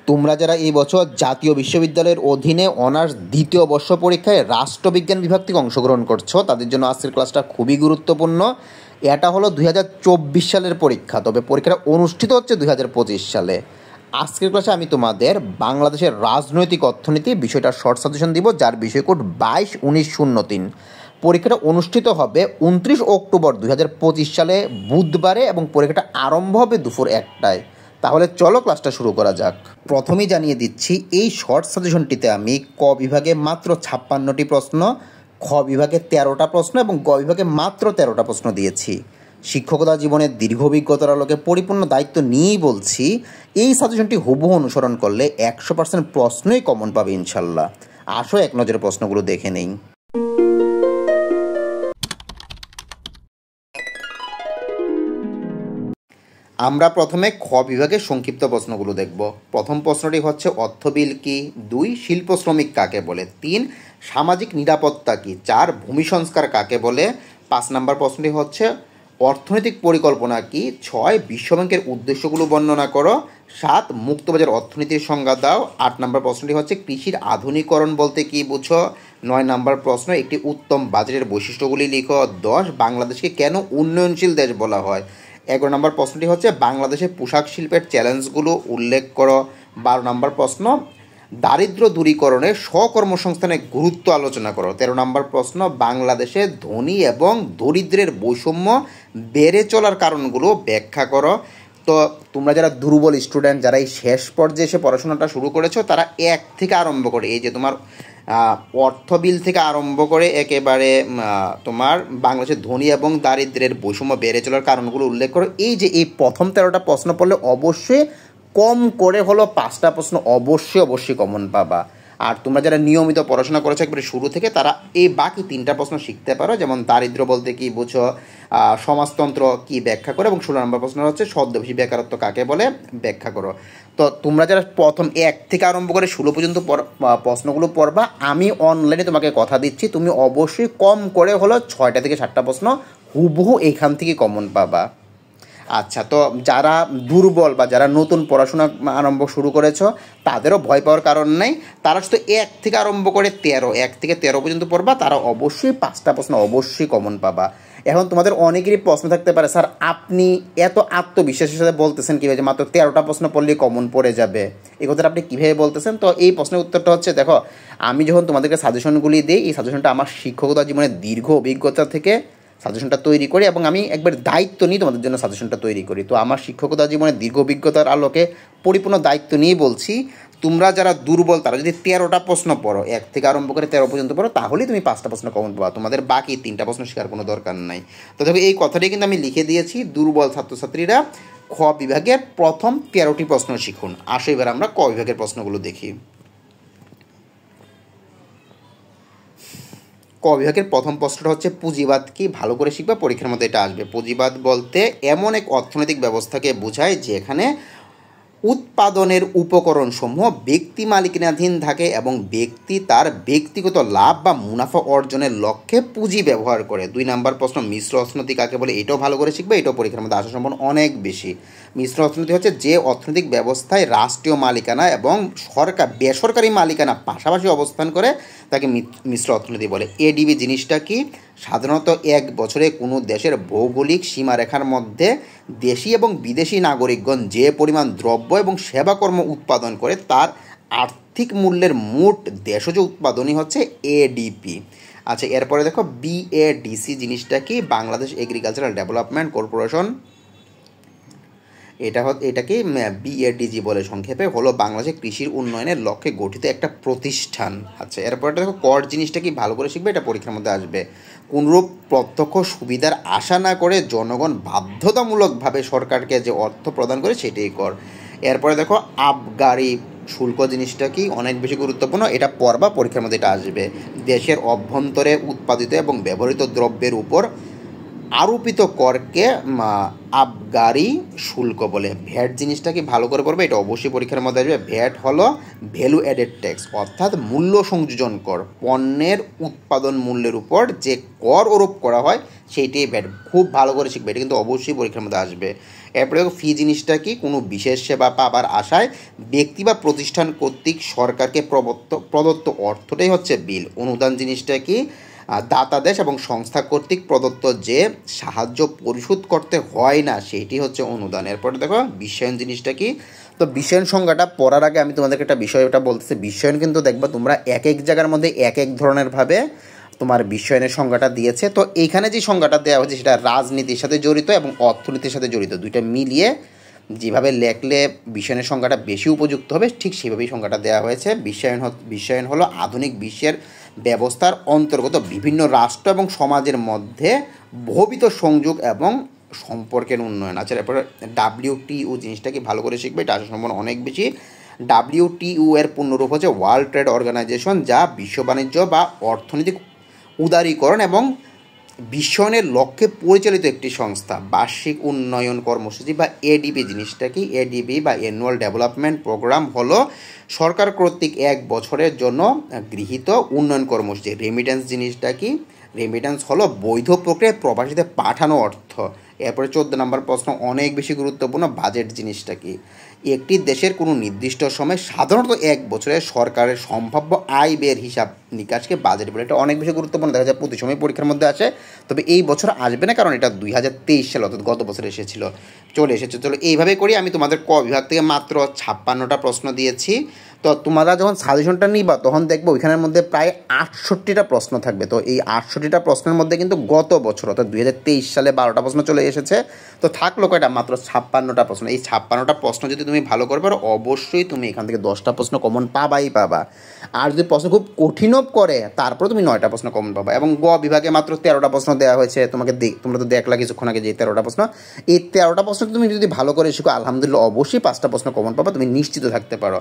তোমরা যারা এই বছর জাতীয় বিশ্ববিদ্যালয়ের অধীনে অনার্স দ্বিতীয় বর্ষ পরীক্ষায় রাষ্ট্রবিজ্ঞান বিভাগ থেকে অংশগ্রহণ করছো, তাদের জন্য আজকের ক্লাসটা খুবই গুরুত্বপূর্ণ। এটা হলো 2024 সালের পরীক্ষা, তবে পরীক্ষাটা অনুষ্ঠিত হচ্ছে 2025 সালে। আজকের ক্লাসে আমি তোমাদের বাংলাদেশের রাজনৈতিক অর্থনীতি বিষয়টা শর্ট সাজেশন দিব, যার বিষয় কোড 22-19-03। পরীক্ষাটা অনুষ্ঠিত হবে 29 অক্টোবর 2025 সালে বুধবারে এবং পরীক্ষাটা আরম্ভ হবে দুপুর 1টায়। তাহলে চলো ক্লাসটা শুরু করা যাক। প্রথমেই জানিয়ে দিচ্ছি, এই শর্ট সাজেশনটিতে আমি ক বিভাগে মাত্র 56টি প্রশ্ন, খ বিভাগে 13টা প্রশ্ন এবং গ বিভাগে মাত্র 13টা প্রশ্ন দিয়েছি। শিক্ষকতা জীবনের দীর্ঘ অভিজ্ঞতার আলোকে পরিপূর্ণ দায়িত্ব নিয়েই বলছি, এই সাজেশনটি হুবহু অনুসরণ করলে 100% প্রশ্নই কমন পাবে ইনশাল্লাহ। আসো এক নজরে প্রশ্নগুলো দেখে নেই। আমরা প্রথমে খ বিভাগের সংক্ষিপ্ত প্রশ্নগুলো দেখব। প্রথম প্রশ্নটি হচ্ছে অর্থবিল কি, 2 শিল্প শ্রমিক কাকে বলে, 3 সামাজিক নিরাপত্তা কি, 4 ভূমি সংস্কার কাকে বলে, 5 নম্বর প্রশ্নটি হচ্ছে অর্থনৈতিক পরিকল্পনা কি, 6 বিশ্বব্যাংকের উদ্দেশ্যগুলো বর্ণনা করো, 7 মুক্তবাজার অর্থনীতির সংজ্ঞা দাও, 8 নম্বর প্রশ্নটি হচ্ছে কৃষির আধুনিকরণ বলতে কি বুঝো, 9 নম্বর প্রশ্ন একটি উত্তম বাজেটের বৈশিষ্ট্যগুলি লিখো, 10 বাংলাদেশকে কেন উন্নয়নশীল দেশ বলা হয়, 11 নম্বর প্রশ্নটি হচ্ছে বাংলাদেশের পোশাক শিল্পের চ্যালেঞ্জগুলো উল্লেখ করো, 12 নম্বর প্রশ্ন দারিদ্র্য দূরীকরণে স্বকর্মসংস্থানের গুরুত্ব আলোচনা করো, 13 নম্বর প্রশ্ন বাংলাদেশে ধনী এবং দরিদ্রের বৈষম্য বেড়ে চলার কারণগুলো ব্যাখ্যা করো। তো তোমরা যারা দুর্বল স্টুডেন্ট, যারা এই শেষ পর্যায়ে এসে পড়াশোনাটা শুরু করেছো, তারা 1 থেকে আরম্ভ করে এই যে তোমার অর্থবিল থেকে আরম্ভ করে একেবারে তোমার বাংলাদেশের ধনী এবং দারিদ্রের বৈষম্য বেড়ে চলার কারণগুলো উল্লেখ করো। এই যে এই প্রথম 13টা প্রশ্ন পড়লে অবশ্যই কম করে হলো 5টা প্রশ্ন অবশ্যই কমন পাবা। আর তোমরা যারা নিয়মিত পড়াশোনা করেছো একবারে শুরু থেকে, তারা এই বাকি 3টা প্রশ্ন শিখতে পারো, যেমন দারিদ্র বলতে কি বুঝো, সমাজতন্ত্র কি ব্যাখ্যা করো, এবং 16 নম্বর প্রশ্ন হচ্ছে ছদ্মবেশী বেকারত্ব কাকে বলে ব্যাখ্যা করো। তো তোমরা যারা প্রথম 1 থেকে আরম্ভ করে 16 পর্যন্ত প্রশ্নগুলো পড়বা, আমি অনলাইনে তোমাকে কথা দিচ্ছি, তুমি অবশ্যই কম করে হলো 6টা থেকে 7টা প্রশ্ন হুবহু এইখান থেকে কমন পাবা। আচ্ছা, তো যারা দুর্বল বা যারা নতুন পড়াশোনা আরম্ভ শুরু করেছো, তাদেরও ভয় পাওয়ার কারণ নেই। তারা শুধু 1 থেকে আরম্ভ করে 1 থেকে 13 পর্যন্ত পড়বা, তারা অবশ্যই 5টা প্রশ্ন অবশ্যই কমন পাবা। এখন তোমাদের অনেকেরই প্রশ্ন থাকতে পারে, স্যার আপনি এত আত্মবিশ্বাসের সাথে বলতেছেন কীভাবে যে মাত্র 13টা প্রশ্ন পড়লেই কমন পড়ে যাবে, এই কথাটা আপনি কীভাবে বলতেছেন? তো এই প্রশ্নের উত্তরটা হচ্ছে, দেখো আমি যখন তোমাদেরকে সাজেশনগুলি দিই, এই সাজেশনটা আমার শিক্ষকতা জীবনের দীর্ঘ অভিজ্ঞতা থেকে সাজেশনটা তৈরি করি এবং আমি একবার দায়িত্ব নিই তোমাদের জন্য সাজেশনটা তৈরি করি। তো আমার শিক্ষকতা জীবনের দীর্ঘ অভিজ্ঞতার আলোকে পরিপূর্ণ দায়িত্ব নিয়ে বলছি, তোমরা যারা দুর্বল তারা যদি 13টা প্রশ্ন পড়ো, 1 থেকে আরম্ভ করে 13 পর্যন্ত পড়ো, তাহলেই তুমি 5টা প্রশ্ন কমন পাবা, তোমাদের বাকি 3টা প্রশ্ন শেখার কোনো দরকার নাই। তো দেখো এই কথাটাই কিন্তু আমি লিখে দিয়েছি, দুর্বল ছাত্রছাত্রীরা খ বিভাগের প্রথম 13টি প্রশ্ন শিখুন। আসো এবার আমরা ক বিভাগের প্রশ্নগুলো দেখি। ক বিভাগের প্রথম প্রশ্নটা হচ্ছে পুঁজিবাদ কি, ভালো করে শিখবা, পরীক্ষার মধ্যে এটা আসবে। পুঁজিবাদ বলতে এমন এক অর্থনৈতিক ব্যবস্থাকে বোঝায় যেখানে উৎপাদনের উপকরণসমূহ ব্যক্তি মালিকানাধীন থাকে এবং ব্যক্তি তার ব্যক্তিগত লাভ বা মুনাফা অর্জনের লক্ষ্যে পুঁজি ব্যবহার করে। 2 নম্বর প্রশ্ন মিশ্র অর্থনীতি কাকে বলে, এটাও ভালো করে শিখবে, এটাও পরীক্ষার মধ্যে আসার সম্ভাবনা অনেক বেশি। মিশ্র অর্থনীতি হচ্ছে যে অর্থনৈতিক ব্যবস্থায় রাষ্ট্রীয় মালিকানা এবং বেসরকারি মালিকানা পাশাপাশি অবস্থান করে, তাকে মিশ্র অর্থনীতি বলে। এডিবি জিনিসটা কি, সাধারণত 1 বছরে কোনো দেশের ভৌগোলিক সীমারেখার মধ্যে দেশি এবং বিদেশি নাগরিকগণ যে পরিমাণ দ্রব্য এবং সেবাকর্ম উৎপাদন করে তার আর্থিক মূল্যের মোট দেশজ উৎপাদনই হচ্ছে এডিপি। আচ্ছা, এরপরে দেখো বিএডিসি জিনিসটা কি, বাংলাদেশ এগ্রিকালচারাল ডেভেলপমেন্ট কর্পোরেশন, এটাকে বিএডিজি বলে সংক্ষেপে, হলো বাংলাদেশের কৃষির উন্নয়নের লক্ষ্যে গঠিত একটা প্রতিষ্ঠান। আচ্ছা, এরপরে দেখো কর জিনিসটা কি, ভালো করে শিখবে, এটা পরীক্ষার মধ্যে আসবে। কোনরূপ প্রত্যক্ষ সুবিধার আশা না করে জনগণ বাধ্যতামূলকভাবে সরকারকে যে অর্থ প্রদান করে সেটাই কর। এরপরে দেখো আবগারি শুল্ক জিনিসটা কি, অনেক বেশি গুরুত্বপূর্ণ, এটা পড়বা, পরীক্ষার মধ্যে এটা আসবে। দেশের অভ্যন্তরে উৎপাদিত এবং ব্যবহৃত দ্রব্যের উপর আরোপিত করকে আবগারি শুল্ক বলে। ভ্যাট জিনিসটা কি, ভালো করে পড়বে, এটা অবশ্যই পরীক্ষার মধ্যে আসবে। ভ্যাট হলো ভ্যালু অ্যাডেড ট্যাক্স, অর্থাৎ মূল্য সংযোজন কর, পণ্যের উৎপাদন মূল্যের উপর যে কর আরোপ করা হয় সেইটাই ব্যাড, খুব ভালো করে শিখবে, এটা কিন্তু অবশ্যই পরীক্ষার মধ্যে আসবে। এরপরে ফি জিনিসটা কি, কোনো বিশেষ সেবা পাবার আশায় ব্যক্তি বা প্রতিষ্ঠান কর্তৃক সরকারকে প্রদত্ত অর্থটাই হচ্ছে বিল। অনুদান জিনিসটা কি, দাতাদেশ এবং সংস্থা কর্তৃক প্রদত্ত যে সাহায্য পরিশোধ করতে হয় না সেইটি হচ্ছে অনুদান। এরপরে দেখো বিশ্বায়ন জিনিসটা কি, তো বিশ্বায়ন সংজ্ঞাটা পড়ার আগে আমি তোমাদেরকে একটা বিষয়টা বলতেছি। বিশ্বায়ন কিন্তু দেখবা তোমরা এক এক জায়গার মধ্যে এক এক ধরনের ভাবে তোমার বিশ্বায়নের সংজ্ঞাটা দিয়েছে। তো এইখানে যে সংজ্ঞাটা দেওয়া হয়েছে সেটা রাজনীতির সাথে জড়িত এবং অর্থনীতির সাথে জড়িত, দুইটা মিলিয়ে যেভাবে লেখলে বিশ্বায়নের সংজ্ঞাটা বেশি উপযুক্ত হবে ঠিক সেভাবেই সংজ্ঞাটা দেওয়া হয়েছে। বিশ্বায়ন হলো আধুনিক বিশ্বের ব্যবস্থার অন্তর্গত বিভিন্ন রাষ্ট্র এবং সমাজের মধ্যে বহুবিধ সংযোগ এবং সম্পর্কের উন্নয়ন। আচ্ছা, এরপরে WTO জিনিসটা কি ভালো করে শিখবে, এটা সম্পূর্ণ অনেক বেশি। WTO এর পূর্ণরূপ হচ্ছে ওয়ার্ল্ড ট্রেড অর্গানাইজেশন, যা বিশ্ব বাণিজ্য বা অর্থনৈতিক উদারীকরণ এবং বিশ্বায়নের লক্ষ্যে পরিচালিত একটি সংস্থা। বার্ষিক উন্নয়ন কর্মসূচি বা ADB জিনিসটা কি, ADB বা অ্যানুয়াল ডেভেলপমেন্ট প্রোগ্রাম হলো সরকার কর্তৃক এক বছরের জন্য গৃহীত উন্নয়ন কর্মসূচি। রেমিটেন্স জিনিসটা কি, রেমিটেন্স হলো বৈধ প্রক্রিয়ায় প্রবাসীদের পাঠানো অর্থ। এরপরে 14 নম্বর প্রশ্ন অনেক বেশি গুরুত্বপূর্ণ, বাজেট জিনিসটা কি, একটি দেশের কোনো নির্দিষ্ট সময় সাধারণত এক বছরে সরকারের সম্ভাব্য আয় ব্যয়ের হিসাব নিকাশকে বাজেট বলে। এটা অনেক বেশি গুরুত্বপূর্ণ, দেখা যায় প্রতি সময় পরীক্ষার মধ্যে আসে, তবে এই বছর আসবে না কারণ এটা 2023 সালে অর্থাৎ গত বছর চলে এসেছে। চলো এইভাবে করি, আমি তোমাদের ক বিভাগ থেকে মাত্র 56টা প্রশ্ন দিয়েছি। তো তোমরা যখন সাজেশনটা নিবা তখন দেখবো ওইখানের মধ্যে প্রায় 68টা প্রশ্ন থাকবে। তো এই 68টা প্রশ্নের মধ্যে কিন্তু গত বছর অর্থাৎ 2023 সালে 12টা প্রশ্ন চলে এসেছে। তো থাকলো কয়টা, মাত্র 56টা প্রশ্ন। এই 56টা প্রশ্ন যদি তুমি ভালো করে পারো অবশ্যই তুমি এখান থেকে 10টা প্রশ্ন কমন পাবা। আর যদি প্রশ্ন খুব কঠিনও করে তারপরে তুমি 9টা প্রশ্ন কমন পাবা। এবং গ বিভাগে মাত্র 13টা প্রশ্ন দেওয়া হয়েছে তোমাকে, তোমরা তো দেখলা কিছুক্ষণ আগে যে 13টা প্রশ্ন, এই 13টা প্রশ্ন তুমি যদি ভালো করে শিখো আলহামদুলিল্লাহ অবশ্যই 5টা প্রশ্ন কমন পাবা, তুমি নিশ্চিত থাকতে পারো।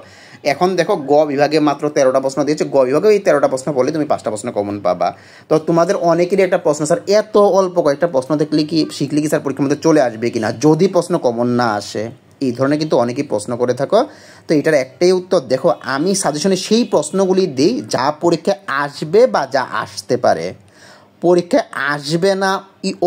এখন দেখো গ বিভাগে মাত্র 13টা প্রশ্ন দিয়েছে, গ বিভাগে এই 13টা প্রশ্ন বললে তুমি 5টা প্রশ্ন কমন পাবা। তো তোমাদের অনেকেরই একটা প্রশ্ন, স্যার এত অল্প কয়েকটা প্রশ্ন দেখলে কি শিখলে কি স্যার পরীক্ষার মধ্যে চলে আসবে কিনা যদি প্রশ্ন কমন না আসে, এই ধরনের কিন্তু অনেকেই প্রশ্ন করে থাকো। তো এটার একটাই উত্তর, দেখো আমি সাজেশনে সেই প্রশ্নগুলি দিই যা পরীক্ষায় আসবে বা যা আসতে পারে। পরীক্ষায় আসবে না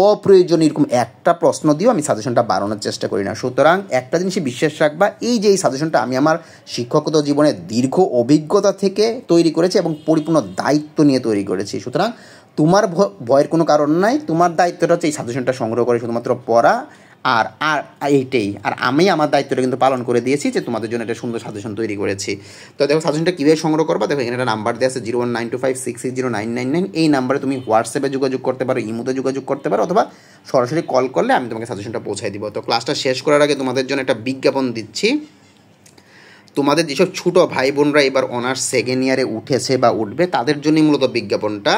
অপ্রয়োজনীয় এরকম একটা প্রশ্ন দিয়েও আমি সাজেশনটা বাড়ানোর চেষ্টা করি না। সুতরাং একটা জিনিসই বিশ্বাস রাখবা, এই যে এই সাজেশনটা আমি আমার শিক্ষকতা জীবনের দীর্ঘ অভিজ্ঞতা থেকে তৈরি করেছি এবং পরিপূর্ণ দায়িত্ব নিয়ে তৈরি করেছি। সুতরাং তোমার ভয়ের কোনো কারণ নাই, তোমার দায়িত্বটা হচ্ছে এই সাজেশনটা সংগ্রহ করে শুধুমাত্র পড়া আর আর এইটাই। আর আমি আমার দায়িত্বটা কিন্তু পালন করে দিয়েছি যে তোমাদের জন্য একটা সুন্দর সাজেশন তৈরি করেছি। তো দেখো সাজেশনটা কীভাবে সংগ্রহ করবা, দেখো এখানে একটা নাম্বার দেওয়া আছে 01925660999, এই নাম্বারে তুমি হোয়াটসঅ্যাপে যোগাযোগ করতে পারো, ইমোতে যোগাযোগ করতে পারো, অথবা সরাসরি কল করলে আমি তোমাকে সাজেশনটা পৌঁছাই দিব। তো ক্লাসটা শেষ করার আগে তোমাদের জন্য একটা বিজ্ঞাপন দিচ্ছি। তোমাদের যেসব ছোটো ভাই বোনরা এবার অনার্স সেকেন্ড ইয়ারে উঠেছে বা উঠবে তাদের জন্যই মূলত বিজ্ঞাপনটা।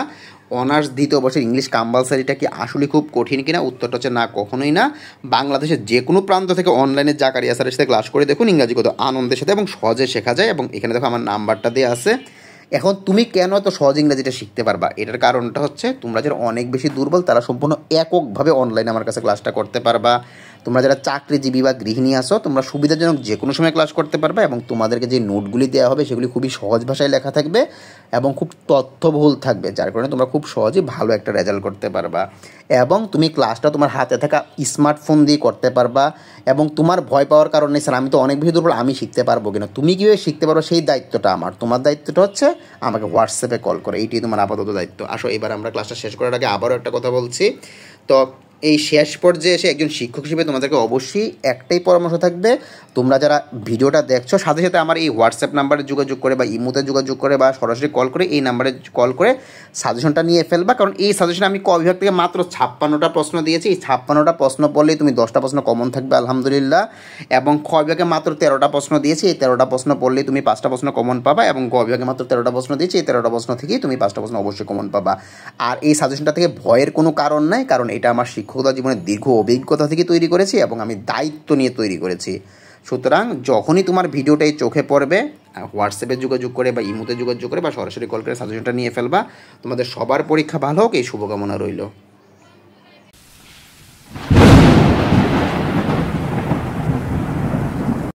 অনার্স দ্বিতীয় বর্ষের ইংলিশ কম্পালসারিটা কি আসলে খুব কঠিন কিনা, উত্তরটা হচ্ছে না, কখনোই না। বাংলাদেশের যে কোনো প্রান্ত থেকে অনলাইনে জাকারিয়া স্যারের সাথে ক্লাস করে দেখুন, ইংরাজি কত আনন্দের সাথে এবং সহজে শেখা যায়। এবং এখানে দেখো আমার নাম্বারটা দেওয়া আছে। এখন তুমি কেন এত সহজ ইংরেজিটা শিখতে পারবা, এটার কারণটা হচ্ছে তোমরা যারা অনেক বেশি দুর্বল তারা সম্পূর্ণ এককভাবে অনলাইনে আমার কাছে ক্লাসটা করতে পারবা। তোমরা যারা চাকরিজীবী বা গৃহিণী আসো তোমরা সুবিধাজনক যে কোনো সময় ক্লাস করতে পারবে এবং তোমাদেরকে যে নোটগুলি দেওয়া হবে সেগুলি খুবই সহজ ভাষায় লেখা থাকবে এবং খুব তথ্যবহুল থাকবে, যার কারণে তোমরা খুব সহজেই ভালো একটা রেজাল্ট করতে পারবা। এবং তুমি ক্লাসটা তোমার হাতে থাকা স্মার্টফোন দিয়ে করতে পারবা। এবং তোমার ভয় পাওয়ার কারণে স্যার আমি তো অনেক বেশি দুর্বল, আমি শিখতে পারবো কিনা, তুমি কীভাবে শিখতে পারো সেই দায়িত্বটা আমার। তোমার দায়িত্বটা হচ্ছে আমাকে হোয়াটসঅ্যাপে কল করে, এইটাই তোমার আপাতত দায়িত্ব। আসো এবার আমরা ক্লাসটা শেষ করার আগে আবারও একটা কথা বলছি। তো এই শেষ পর্যায়ে এসে একজন শিক্ষক হিসেবে তোমাদেরকে অবশ্যই একটাই পরামর্শ থাকবে, তোমরা যারা ভিডিওটা দেখছো সাথে সাথে আমার এই হোয়াটসঅ্যাপ নাম্বারে যোগাযোগ করে বা ইমোতে যোগাযোগ করে বা সরাসরি কল করে এই নাম্বারে কল করে সাজেশনটা নিয়ে ফেলবা। কারণ এই সাজেশনে আমি ক বিভাগ থেকে মাত্র 56টা প্রশ্ন দিয়েছি, এই 56টা প্রশ্ন পড়লেই তুমি 10টা প্রশ্ন কমন থাকবে আলহামদুলিল্লাহ। এবং খ বিভাগে মাত্র 13টা প্রশ্ন দিয়েছি, এই 13টা প্রশ্ন পড়লেই তুমি 5টা প্রশ্ন কমন পাবা। এবং গ বিভাগে মাত্র 13টা প্রশ্ন দিয়েছি, এই 13টা প্রশ্ন থেকেই তুমি 5টা প্রশ্ন অবশ্যই কমন পাবা। আর এই সাজেশনটা থেকে ভয়ের কোনো কারণ নাই, কারণ এটা আমার শিক্ষকতা জীবনের দীর্ঘ অভিজ্ঞতা থেকে তৈরি করেছি এবং আমি দায়িত্ব নিয়ে তৈরি করেছি। সুতরাং যখনই তোমার ভিডিওটাই চোখে পড়বে হোয়াটসঅ্যাপে যোগাযোগ করে বা ইমোতে যোগাযোগ করে বা সরাসরি কল করে সাজেশনটা নিয়ে ফেলবা। তোমাদের সবার পরীক্ষা ভালো হোক, এই শুভকামনা রইল।